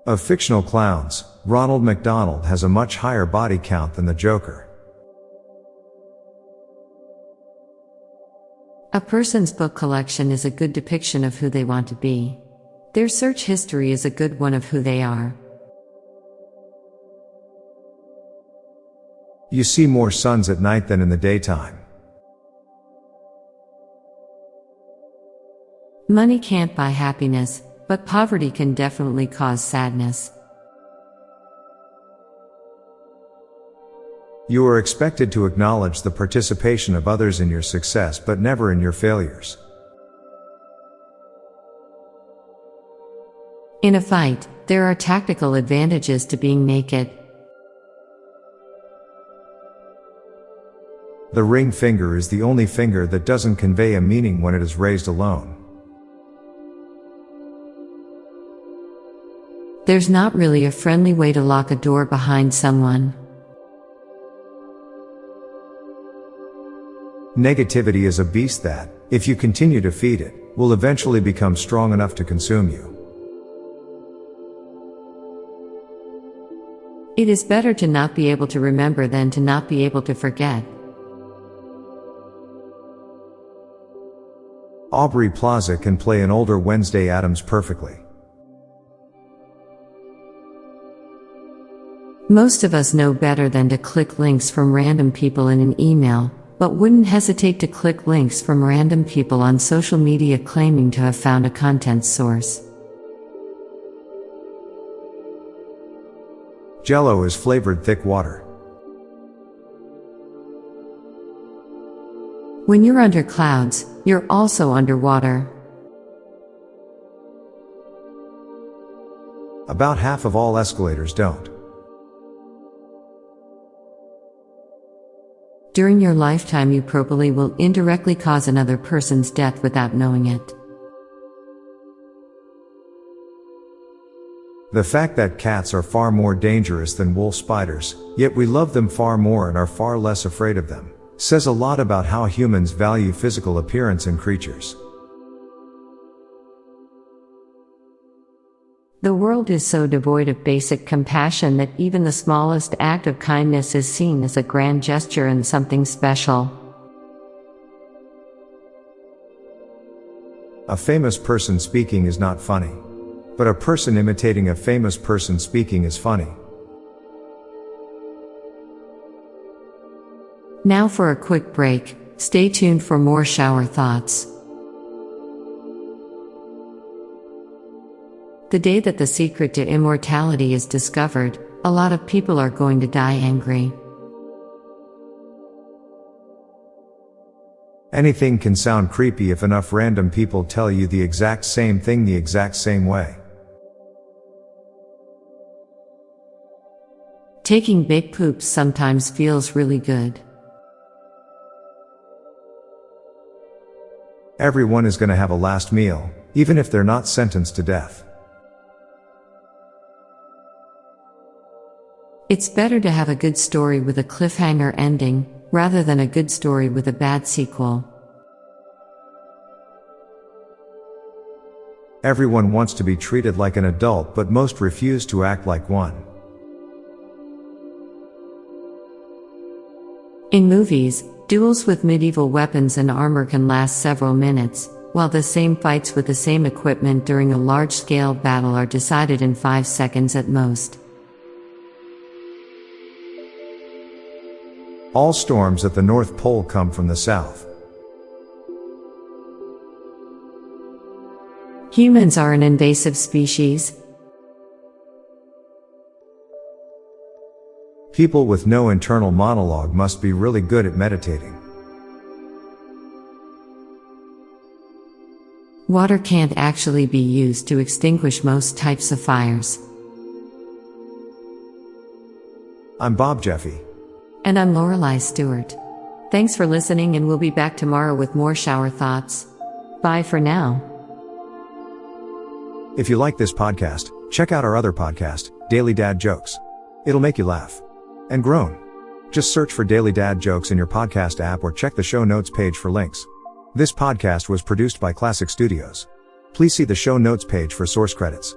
Of fictional clowns, Ronald McDonald has a much higher body count than the Joker. A person's book collection is a good depiction of who they want to be. Their search history is a good one of who they are. You see more suns at night than in the daytime. Money can't buy happiness, but poverty can definitely cause sadness. You are expected to acknowledge the participation of others in your success but never in your failures. In a fight, there are tactical advantages to being naked. The ring finger is the only finger that doesn't convey a meaning when it is raised alone. There's not really a friendly way to lock a door behind someone. Negativity is a beast that, if you continue to feed it, will eventually become strong enough to consume you. It is better to not be able to remember than to not be able to forget. Aubrey Plaza can play an older Wednesday Addams perfectly. Most of us know better than to click links from random people in an email, but wouldn't hesitate to click links from random people on social media claiming to have found a content source. Jello is flavored thick water. When you're under clouds, you're also underwater. About half of all escalators don't. During your lifetime, you probably will indirectly cause another person's death without knowing it. The fact that cats are far more dangerous than wolf spiders, yet we love them far more and are far less afraid of them, says a lot about how humans value physical appearance in creatures. The world is so devoid of basic compassion that even the smallest act of kindness is seen as a grand gesture and something special. A famous person speaking is not funny. But a person imitating a famous person speaking is funny. Now for a quick break, stay tuned for more shower thoughts. The day that the secret to immortality is discovered, a lot of people are going to die angry. Anything can sound creepy if enough random people tell you the exact same thing the exact same way. Taking big poops sometimes feels really good. Everyone is going to have a last meal, even if they're not sentenced to death. It's better to have a good story with a cliffhanger ending, rather than a good story with a bad sequel. Everyone wants to be treated like an adult, but most refuse to act like one. In movies, duels with medieval weapons and armor can last several minutes, while the same fights with the same equipment during a large-scale battle are decided in 5 seconds at most. All storms at the North Pole come from the south. Humans are an invasive species. People with no internal monologue must be really good at meditating. Water can't actually be used to extinguish most types of fires. I'm Bob Jeffy. And I'm Lorelei Stewart. Thanks for listening, and we'll be back tomorrow with more shower thoughts. Bye for now. If you like this podcast, check out our other podcast, Daily Dad Jokes. It'll make you laugh. And groan. Just search for Daily Dad Jokes in your podcast app or check the show notes page for links. This podcast was produced by Klassic Studios. Please see the show notes page for source credits.